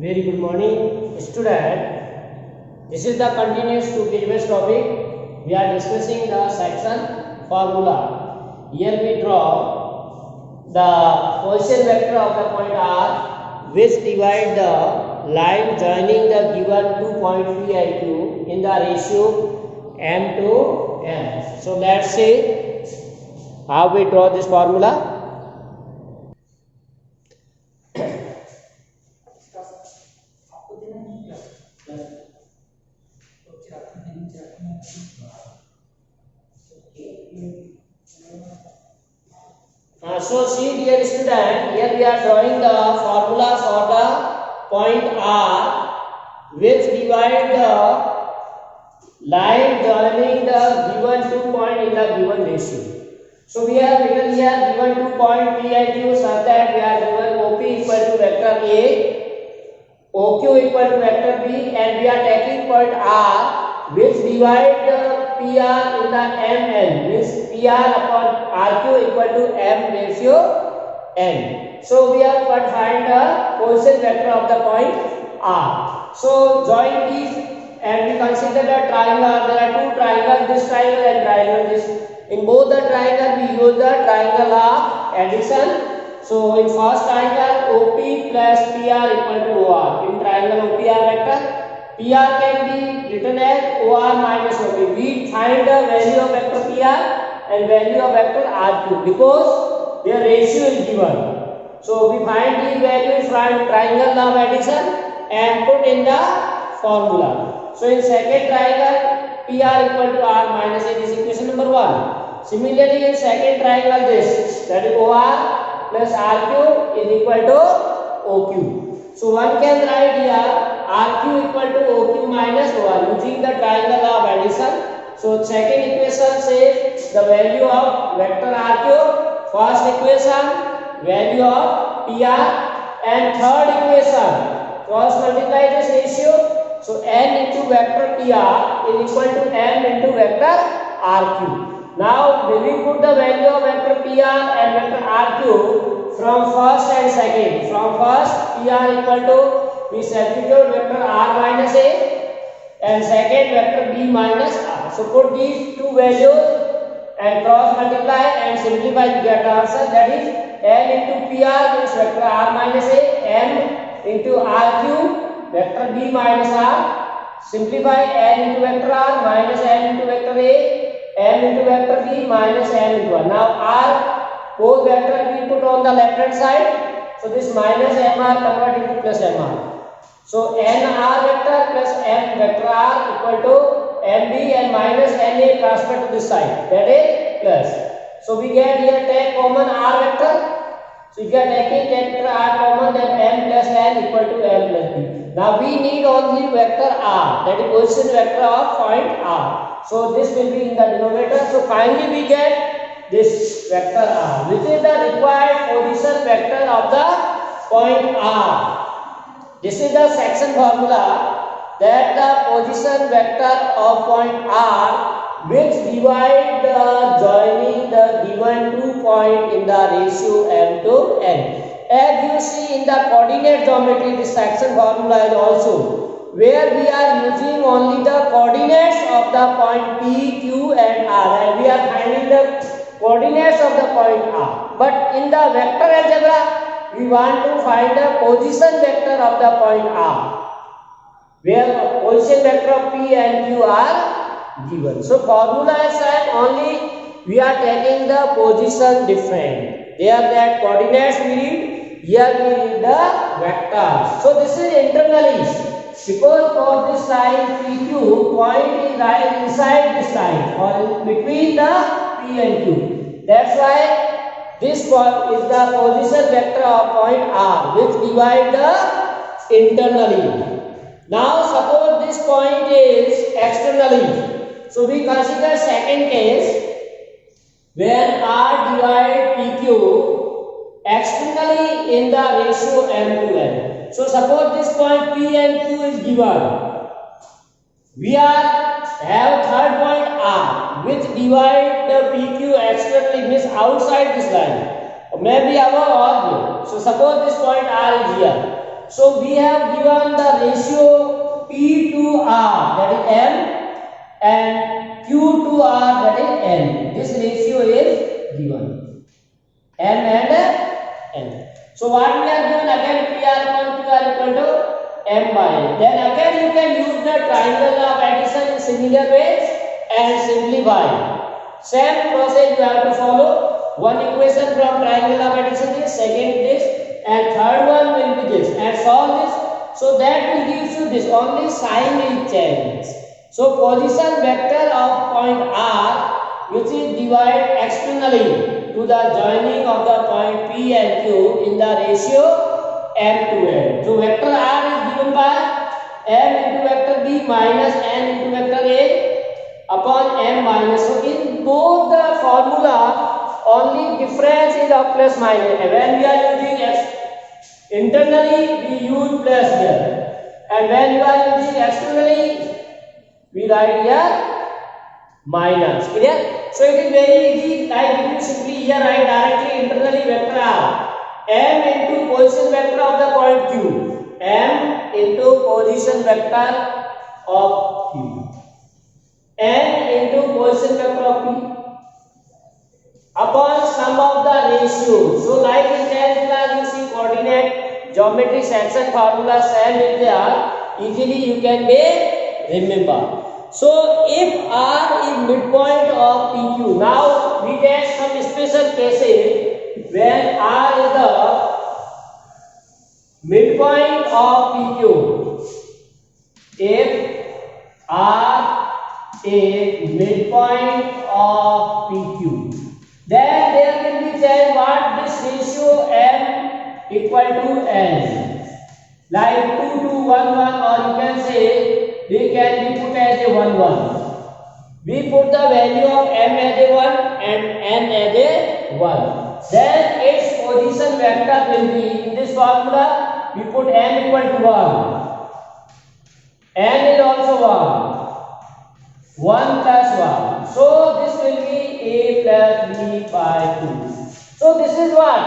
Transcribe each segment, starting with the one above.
Very good morning, student. This is the continuous to previous topic. We are discussing the section formula. Here we draw the position vector of the point R, which divide the line joining the given 2 point P and Q in the ratio m to n. So let's see how we draw this formula. So see dear student, here we are drawing the formula for the point R, which divide the line joining the given 2 point in the given ratio. So we have written here given 2 point P and Q such that we are given OP equal to vector A, OQ equal to vector B, and we are taking point R, which divide the PR in the MN, means PR upon RQ equal to M ratio N. So we have to find the position vector of the point R. So join these and we consider the triangle. There are two triangles, this triangle and triangle this. In both the triangle we use the triangle of addition. So in first triangle OP plus PR equal to OR. In triangle OPR vector, PR can be written as OR minus OP. We find the value of vector PR and value of vector RQ because their ratio is given. So we find these values from triangle of addition and put in the formula. So in second triangle PR equal to R minus A, this is equation number 1. Similarly in second triangle this, that is OR plus RQ is equal to OQ. So one can write here RQ equal to OQ minus OR using the triangle of addition. So second equation says the value of vector RQ, first equation value of PR, and third equation cross multiply this ratio. So n into vector PR is equal to m into vector RQ. Now we will put the value of vector PR and vector RQ from first and second. From first PR equal to, we substitute vector R minus A, and second vector B minus R. So put these two values and cross multiply and simplify to get answer, that is n into PR means vector R minus A, m into RQ vector B minus R, simplify n into vector R minus n into vector A, m into vector B minus n into 1. Now R, both vectors we put on the left hand side. So this minus mr convert into plus mr. So nr vector plus m vector r equal to mb and minus na transfer to this side, that is plus. So we get here take common r vector. So if you are taking vector r common, then m plus n equal to m plus b. Now we need only vector r, that is position vector of point R. So this will be in the denominator. So finally we get this vector R, which is the required position vector of the point R. This is the section formula, that the position vector of point R, which divide the joining the given 2 point in the ratio m to n. As you see in the coordinate geometry, this section formula is also where we are using only the coordinates of the point P, Q and R, and we are finding the coordinates of the point R. But in the vector algebra, we want to find the position vector of the point R, where position vector of P and Q are given. So formula is only we are taking the position different. There that coordinates we need, here we need the vectors. So this is internally, because for this line PQ, point is right inside this line or between the P and Q. That's why this point is the position vector of point R, which divide the internally. Now suppose this point is externally. So we consider second case where R divide PQ externally in the ratio m to n. So suppose this point P and Q is given. We have third point R, which divide the PQ externally, means outside this line, or maybe above or below. So suppose this point R is here. So we have given the ratio P to R, that is M, and Q to R, that is N. This ratio is given, M and N. So what we are given again, PR upon QR equal to M by N. Then again you can use the triangle of addition in similar ways and simplify. Same process you have to follow. One equation from triangle of addition is, second this, and third one will be this, and solve this. So that will give you this, only sign will change. So position vector of point R, which is divided externally to the joining of the point P and Q in the ratio M to N. So vector R is given by M into vector B minus N into vector A upon M minus. So in both the formula, only difference is of plus minus. When we are using internally, we use plus here, and when we are using externally, we write here minus. Clear? So it is very easy. Like if you simply here write directly internally vector R, M into position vector of the point Q, M into position vector of Q, N into position vector of P upon sum of the ratios. So like in 10th class you see coordinate geometry section formula same is there, easily you can remember. So if R is midpoint of PQ, now we take some special cases when R is the midpoint of PQ. If R is midpoint of PQ, then there will be said what this ratio M equal to N, like 2 to 1 1, or you can say we can be put as a 1 1. We put the value of M as a 1 and N as a 1. Then its position vector will be in this formula. We put M equal to 1. N is also 1. 1 plus 1. So this will be A plus B by 2. So this is what?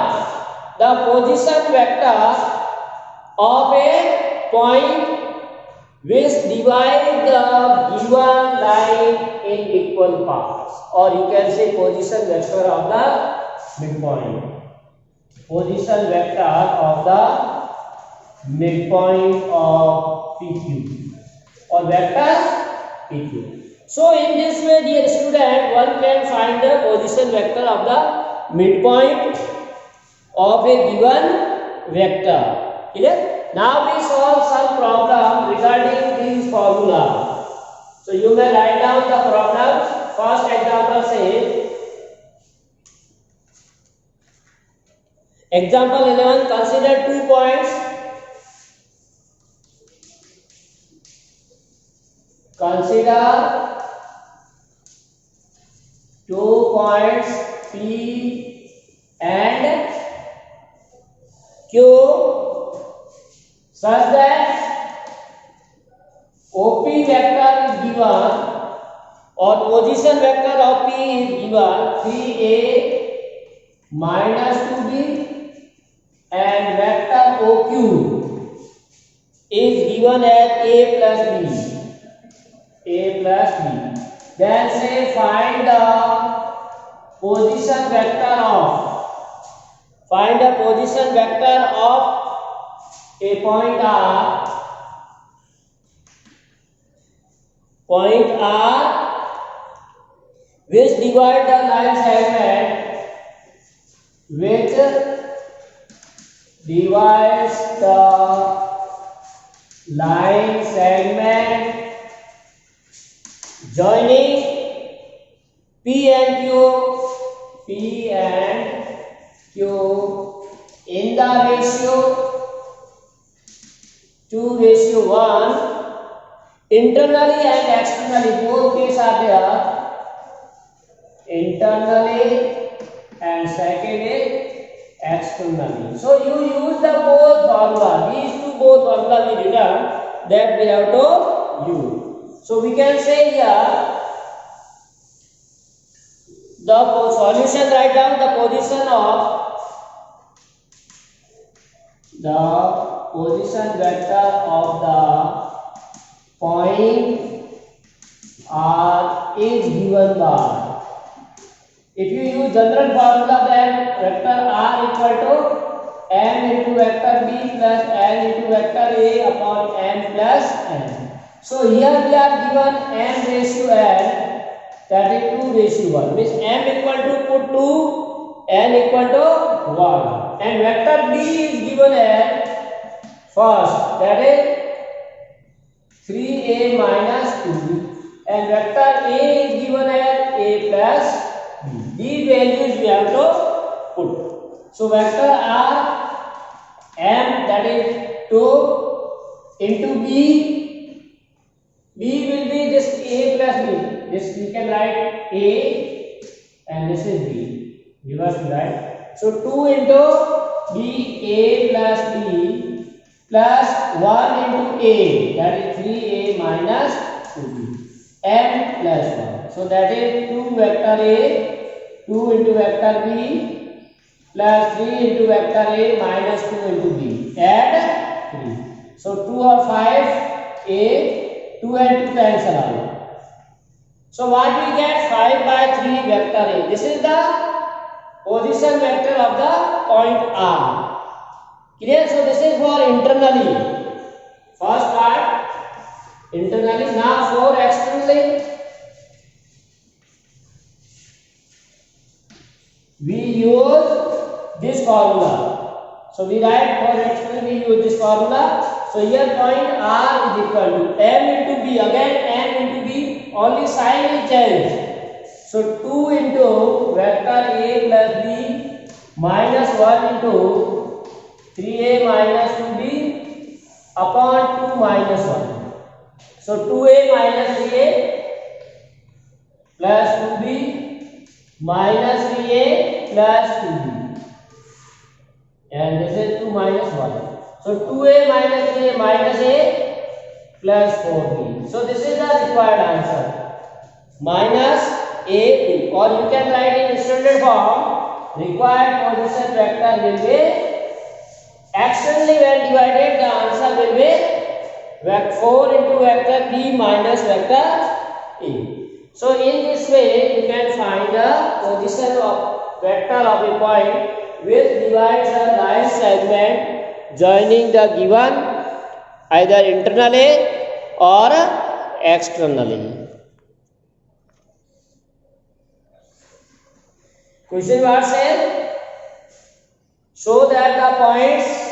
The position vector of a point which divide the given line in equal parts, or you can say position vector of the midpoint. Position vector of the midpoint of PQ, or vector PQ. So in this way, dear student, one can find the position vector of the midpoint of a given vector. Clear? Now we solve some problem regarding this formula. So you may write down the problem. First example says, example 11, consider 2 points. Consider 2 points P and Q such that OP vector is given, or position vector of P is given 3A minus 2B, and vector OQ is given as A plus B. A plus B. Then say find the position vector of a point R which divide the line segment, which divides the line segment joining P and Q in the ratio 2:1, internally and externally, both cases are there, internally and second is externally. So you use the both formula, these two both formula we written that we have to use. So we can say here the solution, write down the position position vector of the point R is given by, if you use general formula, then vector R equal to m into vector B plus n into vector A upon m plus n. So here we are given m ratio n, that is 2 ratio 1, means m equal to put 2, n equal to 1, and vector B is given as first, that is 3a minus 2b, and vector A is given as a plus b. These values we have to put. So vector R m, that is 2 into b, b will be this a plus b. This we can write a and this is b. Reverse we write. So 2 into b, a plus b, plus 1 into a, that is 3a minus 2b, m plus 1. So that is 2 vector a, 2 into vector b, plus 3 into vector a minus 2 into b. Add 3. So 2 or 5, a, 2 and 2 cancel out. So what we get? 5 by 3 vector a. This is the position vector of the point R. Clear? So this is for internally. First part internally. Now for externally, we use this formula. So we write for externally, we use this formula. So here point R is equal to m into b. Again m into b, only sign is changed. So 2 into vector a plus b minus 1 into 3a minus 2b upon 2 minus 1. So 2a minus 3a plus 2b minus 3a plus 2b, and this is 2 minus 1. So 2a minus 3a minus a plus 4b. So this is the required answer, minus a b, or you can write in standard form. Required position vector will be externally, when divided the answer will be 4 into vector b minus vector a. So in this way you can find the position of vector of a point which divides a line segment joining the given either internally or externally. Question what says? Show that the points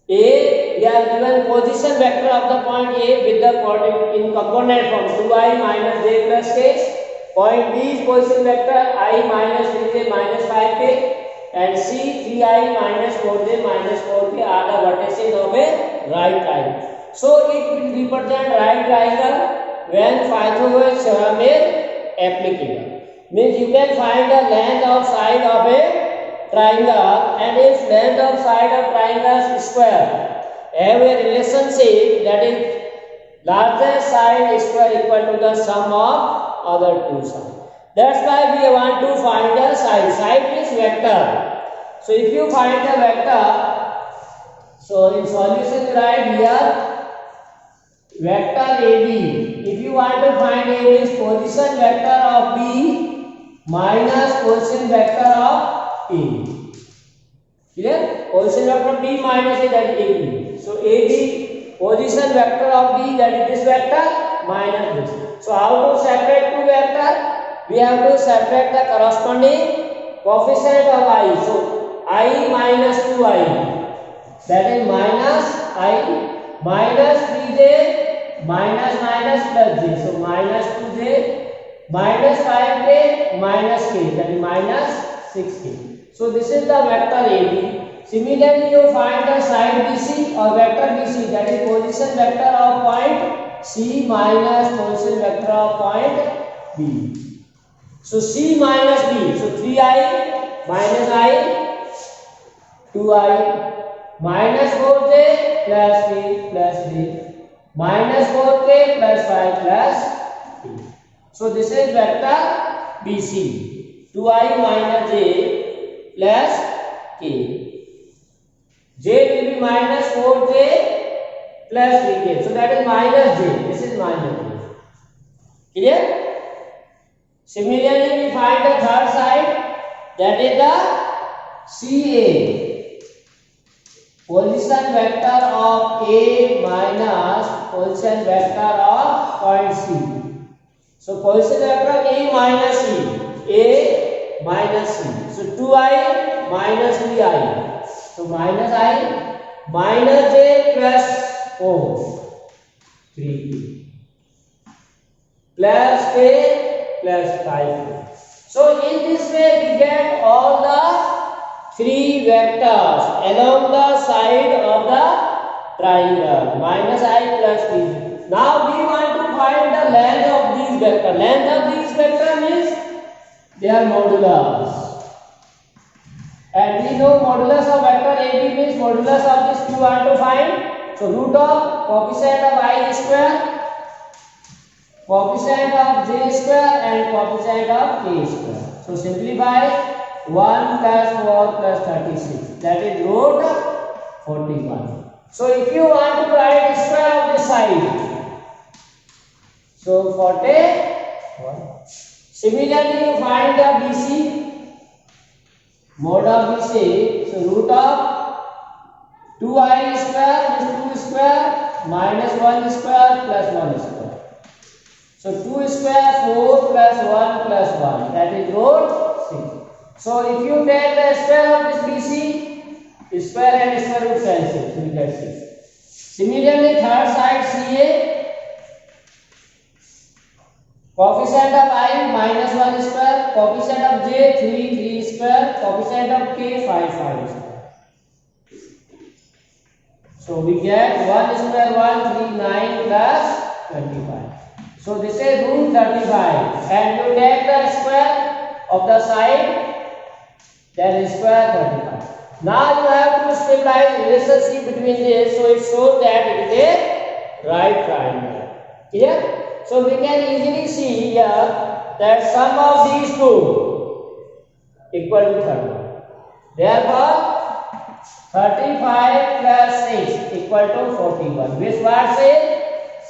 A, we are given position vector of the point A with the coordinate in component form 2i minus j plus k. Point B is position vector I minus 3j minus 5k, and C 3i minus 4j minus 4k are the vertices of a right triangle. So it will represent right triangle when Pythagoras theorem is applicable. Means you can find the length of side of a triangle, and if length of side of triangle square have a relationship, that is largest side square equal to the sum of other two sides. That's why we want to find the side. Side is vector. So if you find the vector, so in solution you write here vector AB. If you want to find A, means position vector of B minus position vector of A. Clear? Position vector of B minus A, that is AB. So AB, position vector of B, that is this vector minus this. So how to separate two vector? We have to separate the corresponding coefficient of I. So I minus 2I, that is minus I minus 3j minus minus plus j. So minus 2j minus 5k minus k, that is minus 6k. So this is the vector AB. Similarly, you find the side BC or vector BC, that is position vector of point C minus position vector of point B. So C minus B, so 3i minus I, 2i minus 4j plus k plus j minus 4k plus 5 plus k. So this is vector BC, 2i minus j plus k. J will be minus 4j plus 3k. So that is minus j. This is minus j. Clear? Similarly, we find the third side, that is the CA. Position vector of A minus position vector of point C. So position vector of A minus C. A minus C. So 2i minus 3i. So minus I minus j plus 4. 3 plus k plus 5. So in this way we get all the three vectors along the side of the triangle minus I plus 3. Now we want to find the length of these vectors. Length of these vectors means their modulus. And we know modulus of vector AB means modulus of this we want to find. So root of coefficient of I square, coefficient of j square and coefficient of k square. So simplify 1 plus 4 plus 36, that is root 41. So if you want to write square of this side, so 41. Similarly you find the BC, mod of BC, so root of 2i square is 2 square minus 1 square plus 1 square. So 2 square 4 plus 1 plus 1, that is root 6. So if you take the square of this BC, square and square root cancel, so you get 6. Similarly third side CA, coefficient of I minus 1 square, coefficient of j 3 square, coefficient of k 5 square. So we get 1 square 139 plus 25. So this is root 35, and you take the square of the side, that is square 35. Now you have to stabilize relationship between this, so it shows that it is a right triangle. Clear? So we can easily see here that sum of these two equal to 30. Therefore 35 plus 6 equal to 41, which what says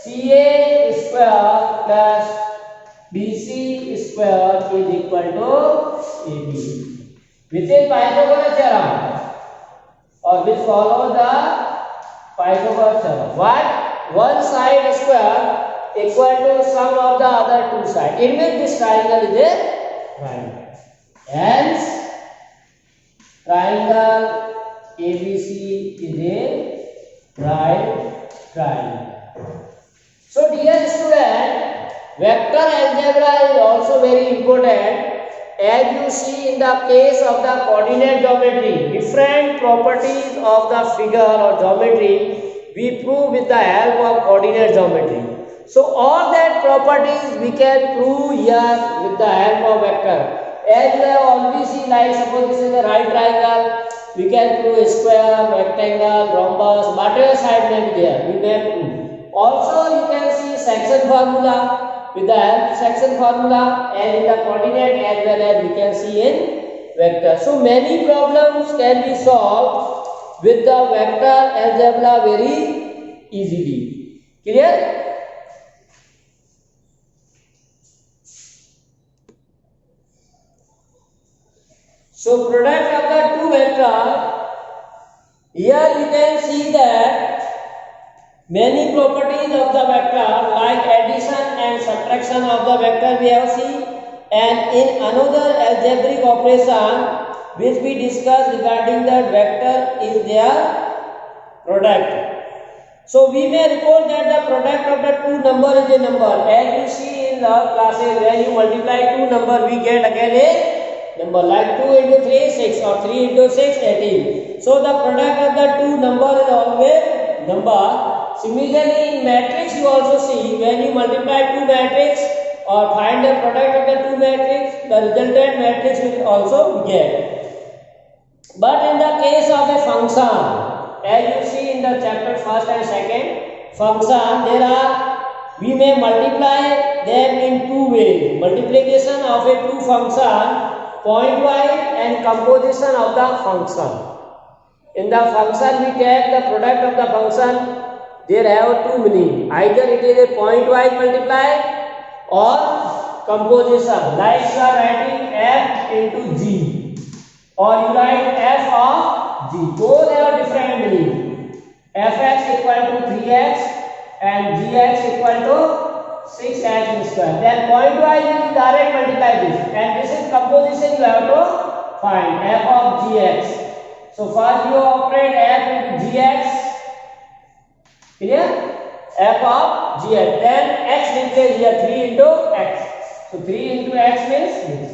CA square plus BC square is equal to AB, which is Pythagoras theorem, or which follows the Pythagoras theorem. What? One side square equal to sum of the other two sides. It means this triangle is a triangle. Hence, triangle ABC is a right triangle. So dear student, vector algebra is also very important. As you see in the case of the coordinate geometry, different properties of the figure or geometry we prove with the help of coordinate geometry. So all that properties we can prove here with the help of vector. As you have already seen, like suppose this is a right triangle, we can prove a square, rectangle, rhombus, whatever side may be there, we may prove. Also you can see section formula with the help of section formula, and in the coordinate as well as we can see in vector. So many problems can be solved with the vector algebra very easily. Clear? So product of the two vectors, here you can see that many properties of the vector like addition and subtraction of the vector we have seen, and in another algebraic operation which we discussed regarding that vector is their product. So we may report that the product of the two number is a number. As you see in the classes, when you multiply two number we get again a number, like 2 into 3 6 or 3 into 6 18. So the product of the two number is always number. Similarly in matrix you also see, when you multiply two matrix or find the product of the two matrix, the resultant matrix will also get. But in the case of a function, as you see in the chapter first and second, function, we may multiply them in two ways. Multiplication of a two function pointwise and composition of the function. In the function we take the product of the function. There have two meaning. Either it is a point-wise multiply or composition. Like you are writing f into g, or you write f of g. Both have different meaning. Fx equal to 3x and gx equal to 6x square. Then point-wise you direct multiply this, and this is composition you have to find f of gx. So first you operate f into gx. Clear? F of gx. Then x replace here 3 into x. So 3 into x means this.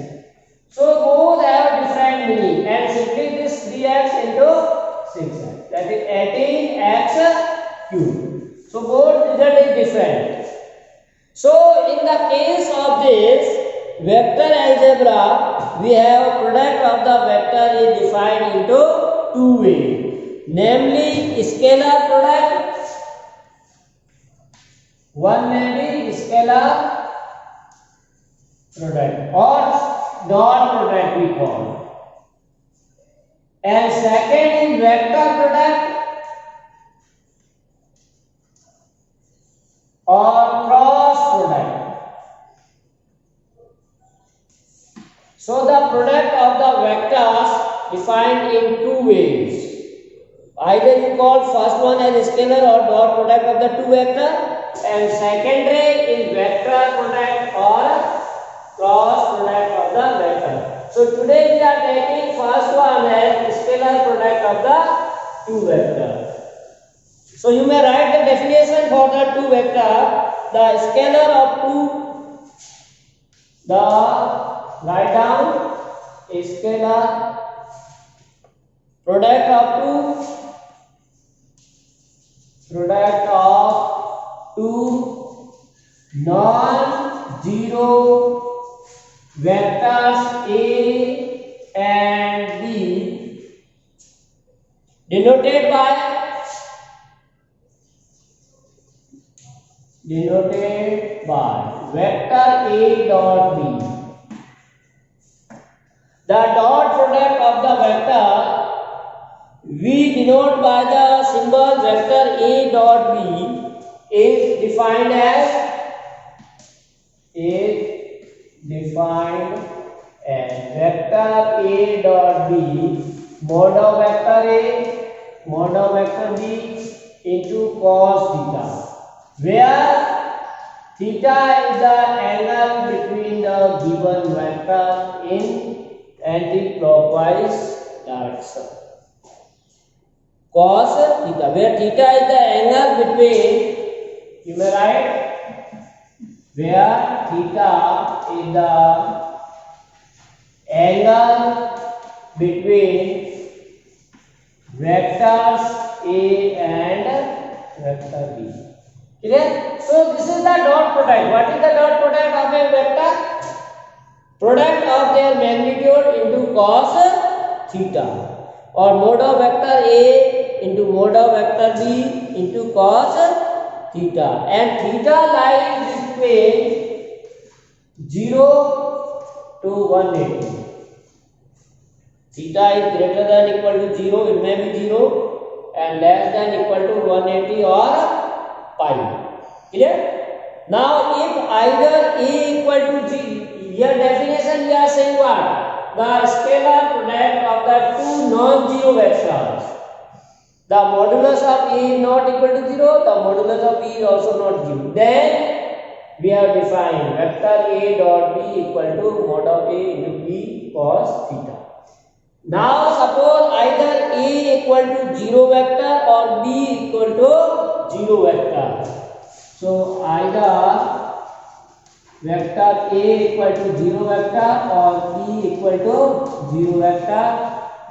So both have different meaning, and simply this 3x into 6x. That is 18x cube. So both result is different. So in the case of this vector algebra, we have product of the vector is defined into two ways, namely scalar product. One may be scalar product or dot product we call, and second is vector product or cross product. So the product of the vectors defined in two ways. Either you call first one as scalar or dot product of the two vectors, and secondary is vector product or cross product of the vector. So today we are taking first one as scalar product of the two vectors. So you may write the definition for the two vector. The scalar of two, write down scalar product of two non-zero vectors A and B denoted by vector A dot B. The dot product of the vector we denote by the symbol vector A dot B is defined as vector A dot B mod of vector A mod of vector B into cos theta, where theta is the angle between the given vector in anti-clockwise direction. Cos theta, where theta is the angle between, you may write, where theta is the angle between vectors A and vector B. Clear? So this is the dot product. What is the dot product of a vector? Product of their magnitude into cos theta, or mod of vector A into mod of vector B into cos theta, and theta lies between 0 to 180. Theta is greater than equal to 0, it may be 0, and less than equal to 180 or pi. Clear? Now if either A equal to G, here definition we are saying what? The scalar product of the two non-zero vectors. The modulus of A is not equal to 0, the modulus of B is also not 0. Then we have defined vector A dot B equal to mod of A into B cos theta. Now suppose either A equal to 0 vector or B equal to 0 vector. So either vector A equal to 0 vector or B equal to 0 vector,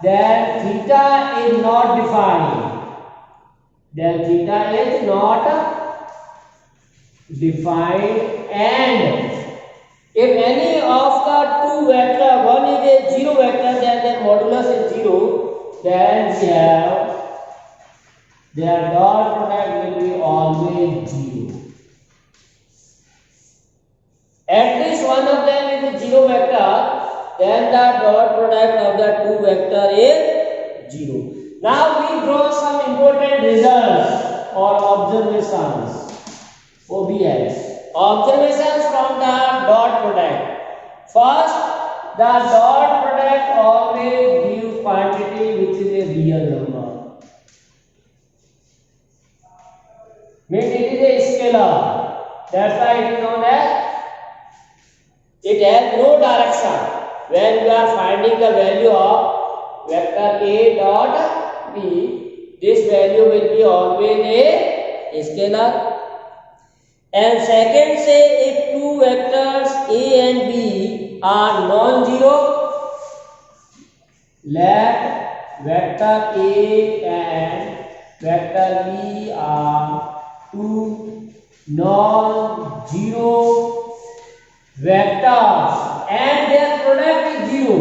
then theta is not defined. And if any of the two vector, one is a 0 vector, then their modulus is 0, then we have their dot product will be always 0. At least one of them is a 0 vector, then the dot product of the two vector is 0. Now we draw some important results or observations. OBS. Observations from the dot product. First, the dot product always gives quantity which is a real number. Means it is a scalar. That's why it is known as, it has no direction. When you are finding the value of vector A dot B, this value will be always a scalar. And second, say if two vectors A and B are non-zero, let vector A and vector B are two non-zero vectors and their product is zero.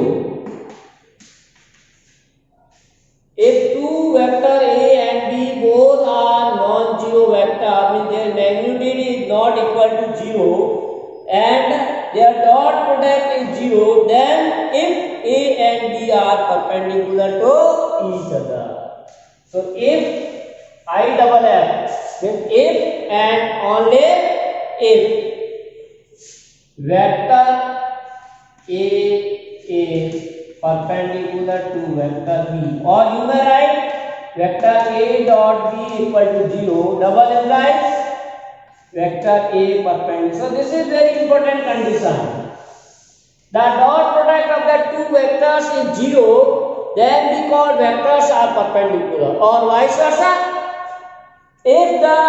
If two vector A and B both are non-zero vector, means their magnitude is not equal to 0 and their dot product is 0, then if A and B are perpendicular to each other. So if I double F, means if and only if vector A is perpendicular to vector B, or you may write vector A dot B equal to 0, double implies vector A perpendicular. So this is very important condition. The dot product of the two vectors is 0, then we call vectors are perpendicular, or vice versa. If the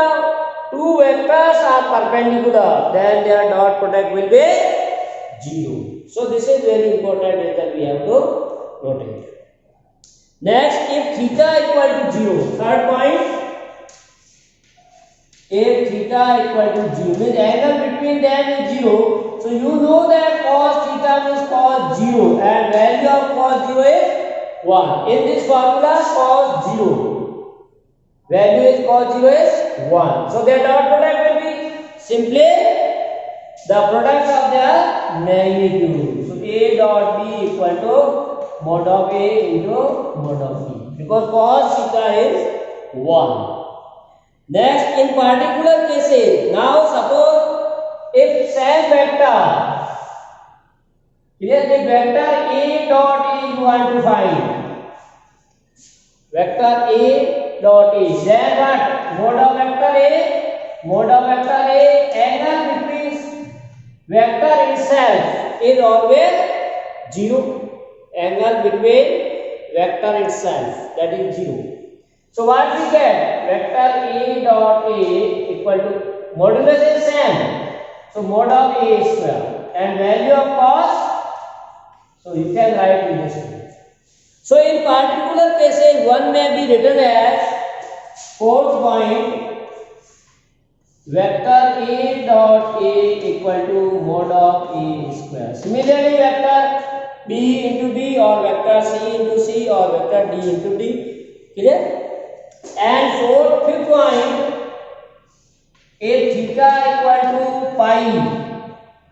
two vectors are perpendicular, then their dot product will be 0. So this is very important that we have to note. Next, if theta equal to 0, third point, if theta equal to 0, means angle between them is 0. So you know that cos theta means cos 0 and value of cos 0 is 1. In this formula, cos 0. Value is cos 0 is 1. So their dot product will be simply the product of their magnitude. So A dot B equal to mod of A into mod of B, because cos theta is 1. Next, in particular cases, now suppose if same vector, here the vector A dot A you want to find, vector A dot A, then what? Mod of vector A, mod of vector A, angle between vector itself is always 0, angle between vector itself, that is 0. So what we get? Vector A dot A equal to, modulus is same, so mod of A square, and value of cos, so you can write in this way. So in particular cases, one may be written as fourth point, vector A dot A equal to mod of A square. Similarly, vector B into B, or vector C into C, or vector D into D. Clear? And fifth point, if theta equal to pi,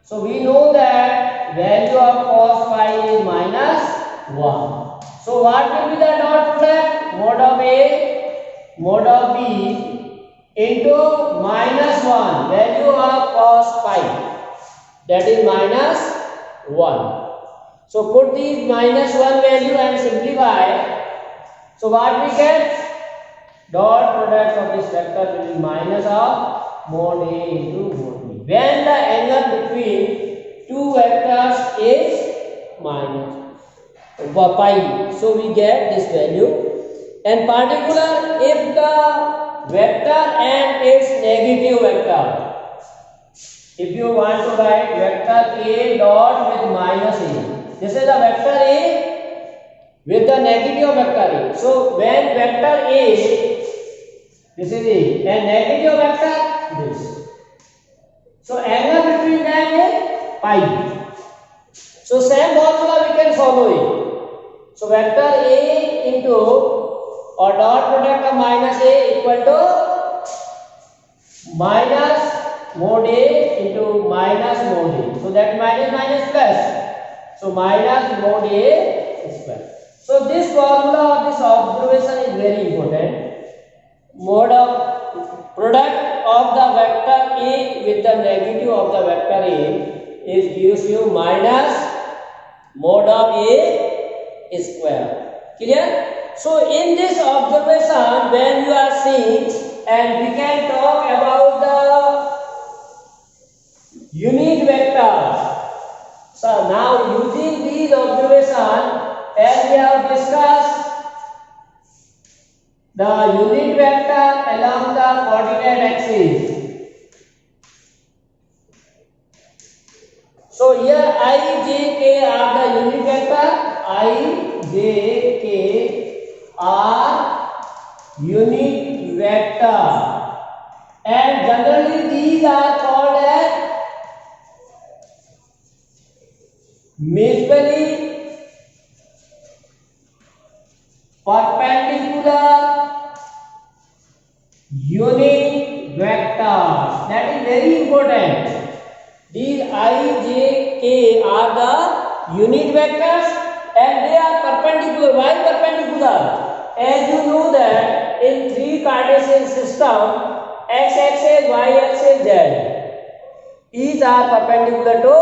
so we know that value of cos pi is minus 1. So what will be the dot product? Mod of A, mod of B into minus 1, value of cos pi, that is minus 1. So put these minus 1 value and simplify. So what we get? Dot product of this vector will be minus of mod A into mod B, when the angle between two vectors is minus pi. So we get this value. And particular, if the vector and its negative vector, if you want to write vector A dot with minus A, this is the vector A with the negative vector A. So when vector A, this is A, and negative vector this. So angle between them is pi. So same formula we can follow it. So vector A into, or dot product of minus A equal to minus mod A into minus mod A. So that minus minus plus. So minus mod A square. So this formula or this observation is very important. Mode of product of the vector A with the negative of the vector A is gives you minus mode of A square. Clear? So in this observation, when you are seeing, and we can talk about the unit vectors. So now using these observations, as we have discussed, the unit vector along the coordinate axis. So here I, j, k are the unit vector. I, j, k are unit vector, and generally these are called as mutually perpendicular unit vectors. That is very important. These I, j, k are the unit vectors and they are perpendicular. Why perpendicular? As you know that in three Cartesian system, x-axis, y-axis, z, each are perpendicular to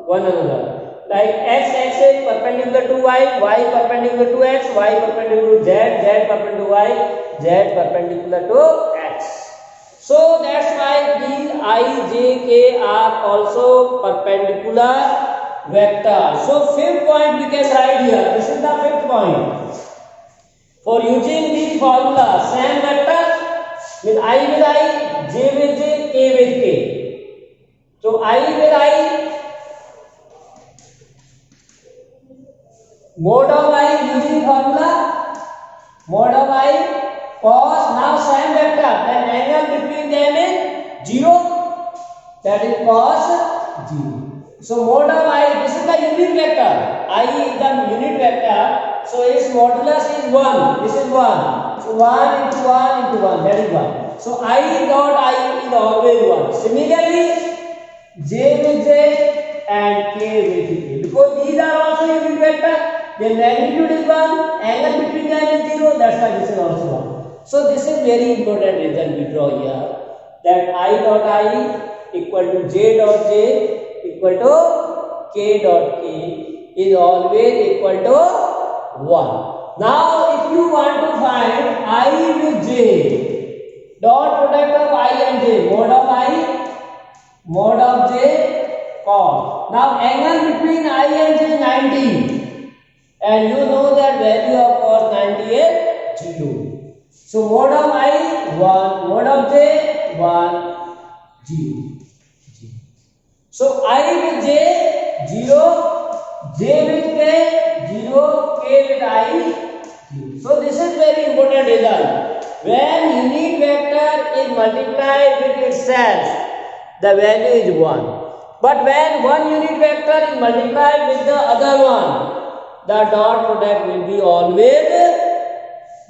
one another. Like x-axis perpendicular to y, y perpendicular to x, y perpendicular to z, z perpendicular to y, z perpendicular to x. So that's why these I, j, k are also perpendicular vectors. So fifth point we can write here. This is the fifth point. For using this formula, same vectors with I with I, j with j, k with k. So I with I, mode of I using formula, mode of I cos, now same vector, then angle between them is 0, that is cos 0. So mode of I, this is the unit vector, I is the unit vector, so its modulus is 1, this is 1, so 1 into 1 into 1, that is 1. So I dot I is always 1. Similarly, j with j and k with k, because these are also unit vector. The magnitude is 1, angle between them is 0, that's why this is also 1. So this is very important result we draw here, that I dot I equal to j dot j equal to k dot k is always equal to 1. Now if you want to find I with j, dot product of I and j, mode of j, cos. Now angle between I and j 90. And you know that value of cos 90 is 0. So mode of I 1, mode of j 1, 0. So I with j 0, j with k 0, k with I 0. So this is very important result. When unit vector is multiplied with itself, the value is 1. But when one unit vector is multiplied with the other one, the dot product will be always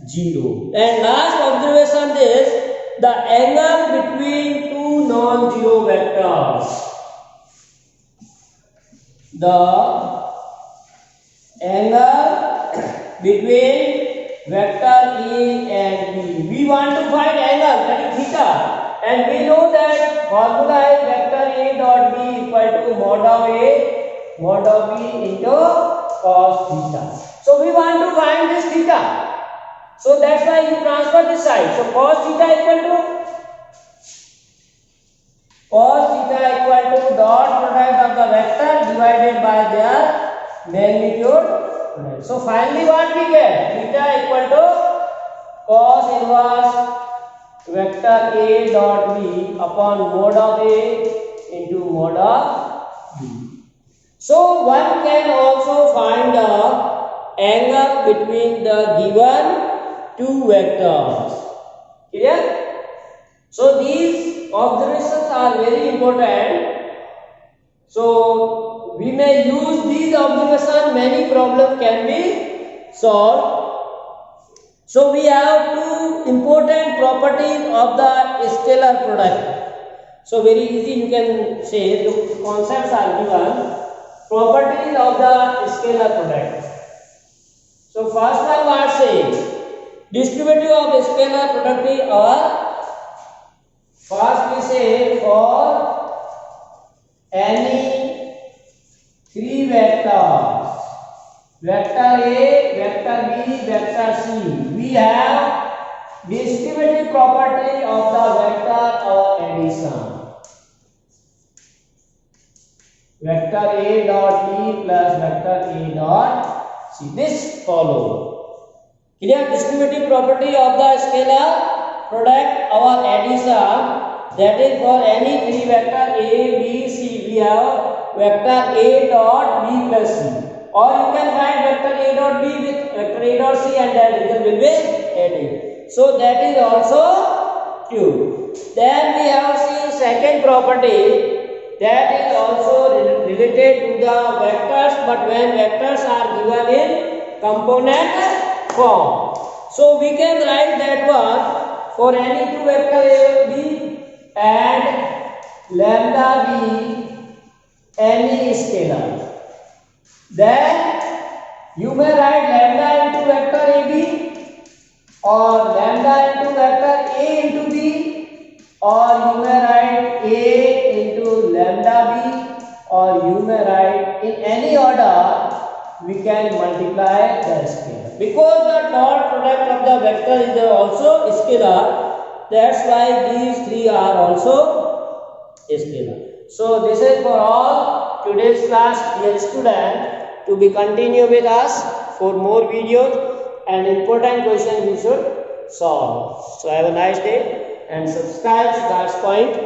0. And last observation is the angle between two non-zero vectors. The angle between vector A and B. We want to find angle, that is theta. And we know that formula is vector A dot B equal to mod of B into cos theta. So we want to find this theta. So that's why you transfer this side. So cos theta equal to dot product of the vector divided by their magnitude. So finally what we get? Theta equal to cos inverse vector A dot B upon mod of A into mod of B. So one can also find the angle between the given two vectors. Clear? So these observations are very important. So we may use these observations, many problems can be solved. So we have two important properties of the scalar product. So very easy you can say the concepts are given. Properties of the scalar product. So first one what says distributive of scalar product is our first we say for any three vectors, vector A, vector B, vector C, we have distributive property of the vector or addition. Vector A dot B plus vector A dot C. This follow. Clear? Distributive property of the scalar product or addition, that is for any three vector A, B, C, we have vector A dot B plus C, or you can find vector A dot B with vector A dot C and that result will be added. So that is also true. Then we have seen second property, that is also related to the vectors, but when vectors are given in component form. So we can write that one for any two vector A, B and lambda B any scalar. Then you may write lambda into vector AB or lambda into vector A into B, or you may write A into lambda B, or you may write in any order. We can multiply the scalar because the dot product of the vector is also scalar. That's why these three are also scalar. So this is for all today's class, dear student. To be continue with us for more videos and important questions we should solve. So have a nice day and subscribe Stars Point